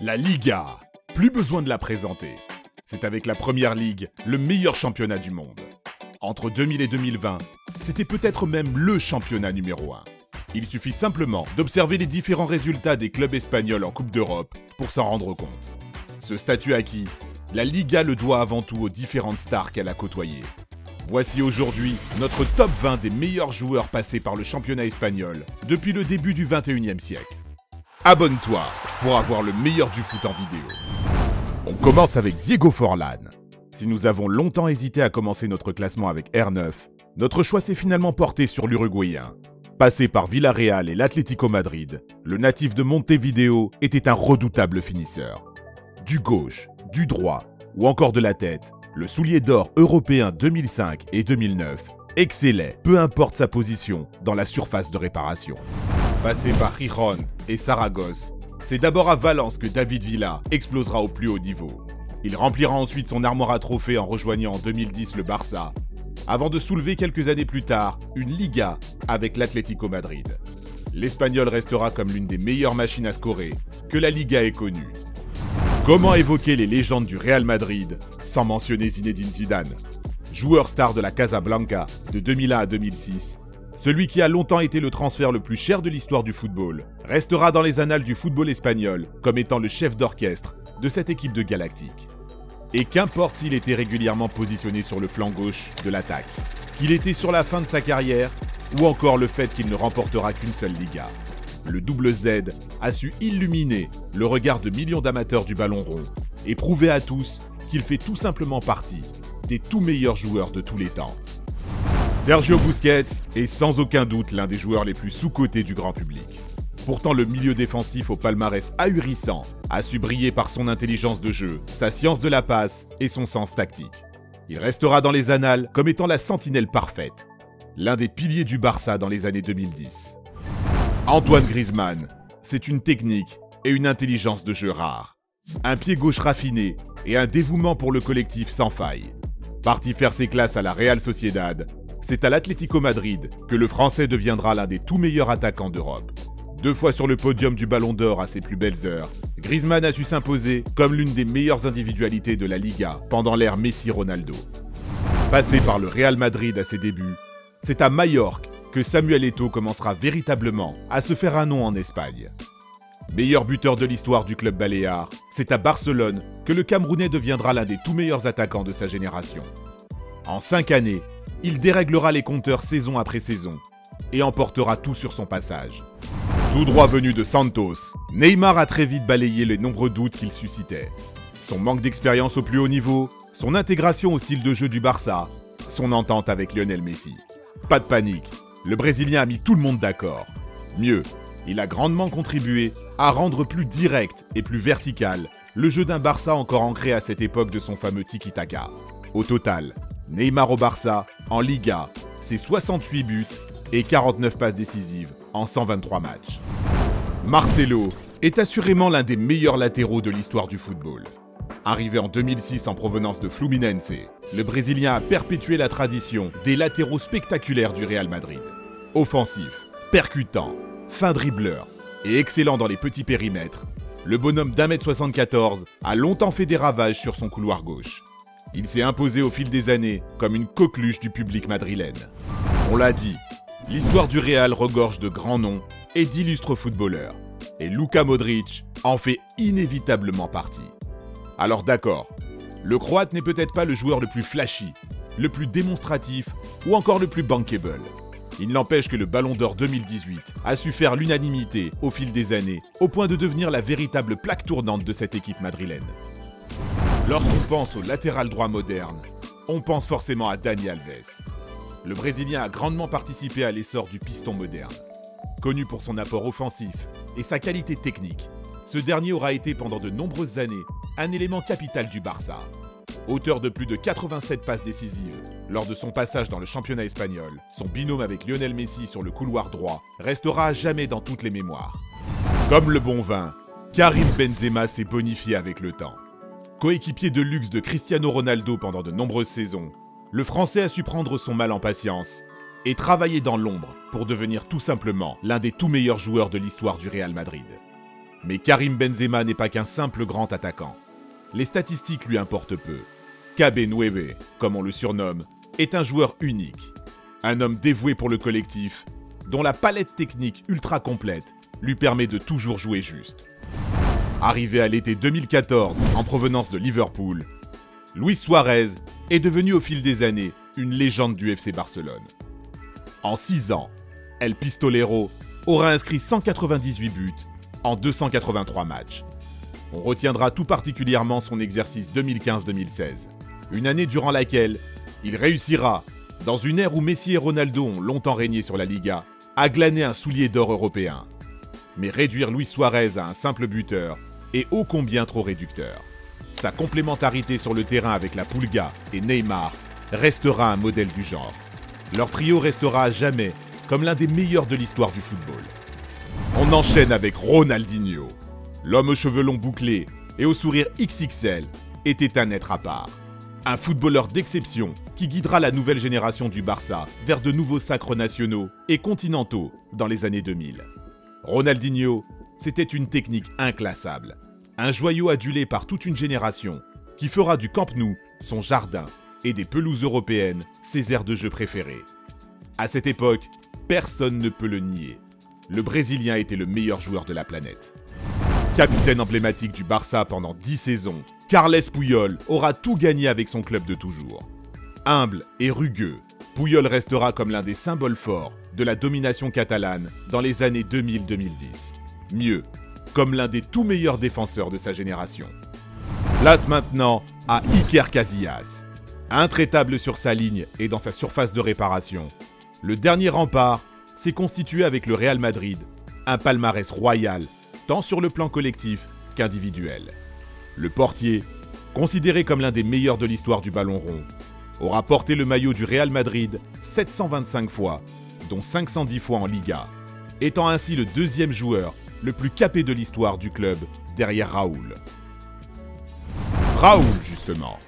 La Liga, plus besoin de la présenter. C'est avec la Première Ligue, le meilleur championnat du monde. Entre 2000 et 2020, c'était peut-être même le championnat numéro 1. Il suffit simplement d'observer les différents résultats des clubs espagnols en Coupe d'Europe pour s'en rendre compte. Ce statut acquis, la Liga le doit avant tout aux différentes stars qu'elle a côtoyées. Voici aujourd'hui notre top 20 des meilleurs joueurs passés par le championnat espagnol depuis le début du 21e siècle. Abonne-toi pour avoir le meilleur du foot en vidéo. On commence avec Diego Forlán. Si nous avons longtemps hésité à commencer notre classement avec R9, notre choix s'est finalement porté sur l'Uruguayen. Passé par Villarreal et l'Atlético Madrid, le natif de Montevideo était un redoutable finisseur. Du gauche, du droit ou encore de la tête, le soulier d'or européen 2005 et 2009 excellait, peu importe sa position, dans la surface de réparation. Passé par Gijón et Saragosse, c'est d'abord à Valence que David Villa explosera au plus haut niveau. Il remplira ensuite son armoire à trophées en rejoignant en 2010 le Barça, avant de soulever quelques années plus tard une Liga avec l'Atlético Madrid. L'Espagnol restera comme l'une des meilleures machines à scorer que la Liga ait connue. Comment évoquer les légendes du Real Madrid sans mentionner Zinedine Zidane? Joueur star de la Casablanca de 2001 à 2006, celui qui a longtemps été le transfert le plus cher de l'histoire du football, restera dans les annales du football espagnol comme étant le chef d'orchestre de cette équipe de Galactique. Et qu'importe s'il était régulièrement positionné sur le flanc gauche de l'attaque, qu'il était sur la fin de sa carrière, ou encore le fait qu'il ne remportera qu'une seule Liga. Le double Z a su illuminer le regard de millions d'amateurs du ballon rond et prouver à tous qu'il fait tout simplement partie des tout meilleurs joueurs de tous les temps. Sergio Busquets est sans aucun doute l'un des joueurs les plus sous-cotés du grand public. Pourtant, le milieu défensif au palmarès ahurissant a su briller par son intelligence de jeu, sa science de la passe et son sens tactique. Il restera dans les annales comme étant la sentinelle parfaite, l'un des piliers du Barça dans les années 2010. Antoine Griezmann, c'est une technique et une intelligence de jeu rare. Un pied gauche raffiné et un dévouement pour le collectif sans faille. Parti faire ses classes à la Real Sociedad, c'est à l'Atlético Madrid que le Français deviendra l'un des tout meilleurs attaquants d'Europe. 2 fois sur le podium du Ballon d'Or à ses plus belles heures, Griezmann a su s'imposer comme l'une des meilleures individualités de la Liga pendant l'ère Messi-Ronaldo. Passé par le Real Madrid à ses débuts, c'est à Majorque que Samuel Eto'o commencera véritablement à se faire un nom en Espagne. Meilleur buteur de l'histoire du club baléare, c'est à Barcelone que le Camerounais deviendra l'un des tout meilleurs attaquants de sa génération. En 5 années, il déréglera les compteurs saison après saison et emportera tout sur son passage. Tout droit venu de Santos, Neymar a très vite balayé les nombreux doutes qu'il suscitait. Son manque d'expérience au plus haut niveau, son intégration au style de jeu du Barça, son entente avec Lionel Messi. Pas de panique, le Brésilien a mis tout le monde d'accord. Mieux, il a grandement contribué à rendre plus direct et plus vertical le jeu d'un Barça encore ancré à cette époque de son fameux tiki-taka. Au total, Neymar au Barça, en Liga, c'est 68 buts et 49 passes décisives en 123 matchs. Marcelo est assurément l'un des meilleurs latéraux de l'histoire du football. Arrivé en 2006 en provenance de Fluminense, le Brésilien a perpétué la tradition des latéraux spectaculaires du Real Madrid. Offensif, percutant, fin dribbleur et excellent dans les petits périmètres, le bonhomme d'1m74 a longtemps fait des ravages sur son couloir gauche. Il s'est imposé au fil des années comme une coqueluche du public madrilène. On l'a dit, l'histoire du Real regorge de grands noms et d'illustres footballeurs, et Luka Modric en fait inévitablement partie. Alors d'accord, le Croate n'est peut-être pas le joueur le plus flashy, le plus démonstratif ou encore le plus bankable. Il n'empêche que le Ballon d'Or 2018 a su faire l'unanimité au fil des années, au point de devenir la véritable plaque tournante de cette équipe madrilène. Lorsqu'on pense au latéral droit moderne, on pense forcément à Dani Alves. Le Brésilien a grandement participé à l'essor du piston moderne. Connu pour son apport offensif et sa qualité technique, ce dernier aura été pendant de nombreuses années un élément capital du Barça. Auteur de plus de 87 passes décisives lors de son passage dans le championnat espagnol, son binôme avec Lionel Messi sur le couloir droit restera à jamais dans toutes les mémoires. Comme le bon vin, Karim Benzema s'est bonifié avec le temps. Coéquipier de luxe de Cristiano Ronaldo pendant de nombreuses saisons, le Français a su prendre son mal en patience et travailler dans l'ombre pour devenir tout simplement l'un des tout meilleurs joueurs de l'histoire du Real Madrid. Mais Karim Benzema n'est pas qu'un simple grand attaquant. Les statistiques lui importent peu. KB9, comme on le surnomme, est un joueur unique. Un homme dévoué pour le collectif, dont la palette technique ultra complète lui permet de toujours jouer juste. Arrivé à l'été 2014 en provenance de Liverpool, Luis Suarez est devenu au fil des années une légende du FC Barcelone. En 6 ans, El Pistolero aura inscrit 198 buts en 283 matchs. On retiendra tout particulièrement son exercice 2015-2016, une année durant laquelle il réussira, dans une ère où Messi et Ronaldo ont longtemps régné sur la Liga, à glaner un soulier d'or européen. Mais réduire Luis Suarez à un simple buteur est ô combien trop réducteur. Sa complémentarité sur le terrain avec la Pulga et Neymar restera un modèle du genre. Leur trio restera à jamais comme l'un des meilleurs de l'histoire du football. On enchaîne avec Ronaldinho. L'homme aux cheveux longs bouclés et au sourire XXL était un être à part. Un footballeur d'exception qui guidera la nouvelle génération du Barça vers de nouveaux sacres nationaux et continentaux dans les années 2000. Ronaldinho, c'était une technique inclassable. Un joyau adulé par toute une génération qui fera du Camp Nou son jardin et des pelouses européennes ses aires de jeu préférées. À cette époque, personne ne peut le nier. Le Brésilien était le meilleur joueur de la planète. Capitaine emblématique du Barça pendant 10 saisons, Carles Puyol aura tout gagné avec son club de toujours. Humble et rugueux, Puyol restera comme l'un des symboles forts de la domination catalane dans les années 2000-2010. Mieux, comme l'un des tout meilleurs défenseurs de sa génération. Place maintenant à Iker Casillas. Intraitable sur sa ligne et dans sa surface de réparation, le dernier rempart s'est constitué avec le Real Madrid, un palmarès royal, tant sur le plan collectif qu'individuel. Le portier, considéré comme l'un des meilleurs de l'histoire du ballon rond, aura porté le maillot du Real Madrid 725 fois, dont 510 fois en Liga, étant ainsi le deuxième joueur le plus capé de l'histoire du club derrière Raoul. Raoul, justement.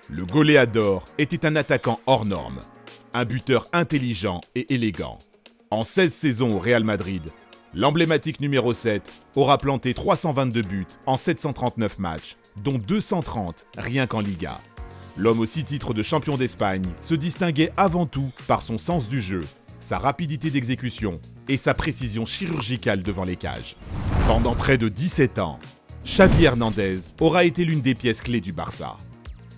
Le goléador était un attaquant hors norme, un buteur intelligent et élégant. En 16 saisons au Real Madrid, l'emblématique numéro 7 aura planté 322 buts en 739 matchs, dont 230 rien qu'en Liga. L'homme aux 6 titres de champion d'Espagne se distinguait avant tout par son sens du jeu, sa rapidité d'exécution et sa précision chirurgicale devant les cages. Pendant près de 17 ans, Xavi Hernandez aura été l'une des pièces clés du Barça.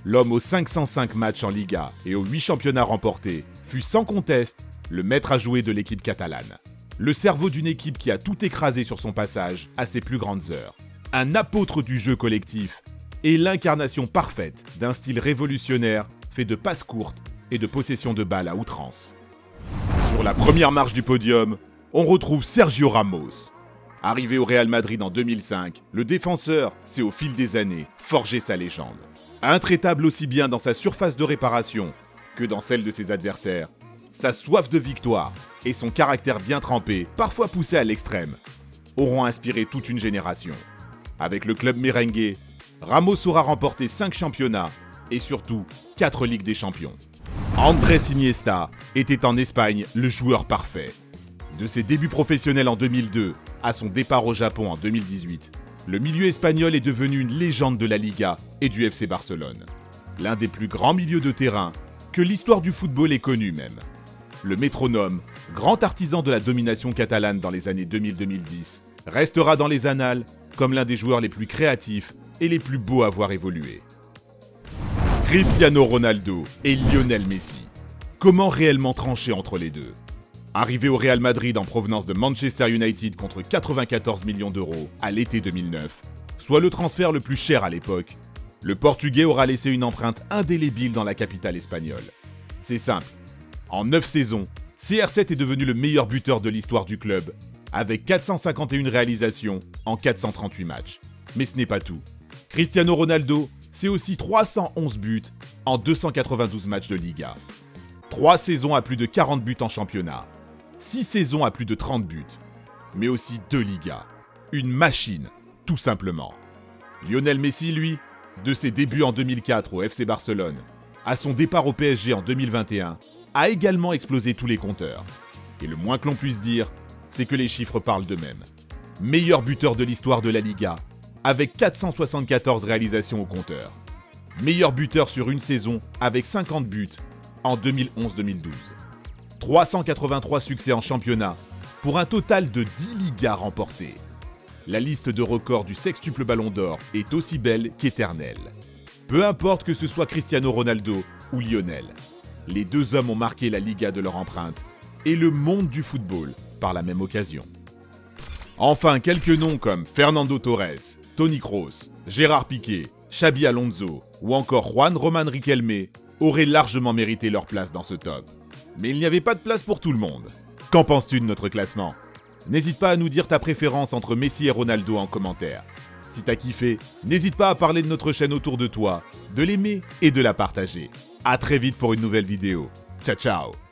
L'homme aux 505 matchs en Liga et aux 8 championnats remportés fut sans conteste le maître à jouer de l'équipe catalane. Le cerveau d'une équipe qui a tout écrasé sur son passage à ses plus grandes heures. Un apôtre du jeu collectif et l'incarnation parfaite d'un style révolutionnaire fait de passes courtes et de possession de balles à outrance. Sur la première marche du podium, on retrouve Sergio Ramos. Arrivé au Real Madrid en 2005, le défenseur s'est au fil des années forgé sa légende. Intraitable aussi bien dans sa surface de réparation que dans celle de ses adversaires, sa soif de victoire et son caractère bien trempé, parfois poussé à l'extrême, auront inspiré toute une génération. Avec le club merengue, Ramos aura remporté 5 championnats et surtout 4 Ligues des Champions. Andrés Iniesta était en Espagne le joueur parfait. De ses débuts professionnels en 2002 à son départ au Japon en 2018, le milieu espagnol est devenu une légende de la Liga et du FC Barcelone. L'un des plus grands milieux de terrain que l'histoire du football ait connu même. Le métronome, grand artisan de la domination catalane dans les années 2000-2010, restera dans les annales comme l'un des joueurs les plus créatifs et les plus beaux à voir évoluer. Cristiano Ronaldo et Lionel Messi. Comment réellement trancher entre les deux ? Arrivé au Real Madrid en provenance de Manchester United contre 94 millions d'euros à l'été 2009, soit le transfert le plus cher à l'époque, le Portugais aura laissé une empreinte indélébile dans la capitale espagnole. C'est simple. En 9 saisons, CR7 est devenu le meilleur buteur de l'histoire du club, avec 451 réalisations en 438 matchs. Mais ce n'est pas tout. Cristiano Ronaldo, c'est aussi 311 buts en 292 matchs de Liga. 3 saisons à plus de 40 buts en championnat. 6 saisons à plus de 30 buts. Mais aussi 2 Ligas. Une machine, tout simplement. Lionel Messi, lui, de ses débuts en 2004 au FC Barcelone à son départ au PSG en 2021, a également explosé tous les compteurs. Et le moins que l'on puisse dire, c'est que les chiffres parlent d'eux-mêmes. meilleur buteur de l'histoire de la Liga, avec 474 réalisations au compteur. Meilleur buteur sur une saison avec 50 buts en 2011-2012. 383 succès en championnat pour un total de 10 Ligas remportées. La liste de records du sextuple Ballon d'Or est aussi belle qu'éternelle. Peu importe que ce soit Cristiano Ronaldo ou Lionel, les deux hommes ont marqué la Liga de leur empreinte et le monde du football par la même occasion. Enfin, quelques noms comme Fernando Torres, Toni Kroos, Gérard Piqué, Xabi Alonso ou encore Juan Román Riquelme auraient largement mérité leur place dans ce top. Mais il n'y avait pas de place pour tout le monde. Qu'en penses-tu de notre classement? N'hésite pas à nous dire ta préférence entre Messi et Ronaldo en commentaire. Si t'as kiffé, n'hésite pas à parler de notre chaîne autour de toi, de l'aimer et de la partager. À très vite pour une nouvelle vidéo. Ciao ciao.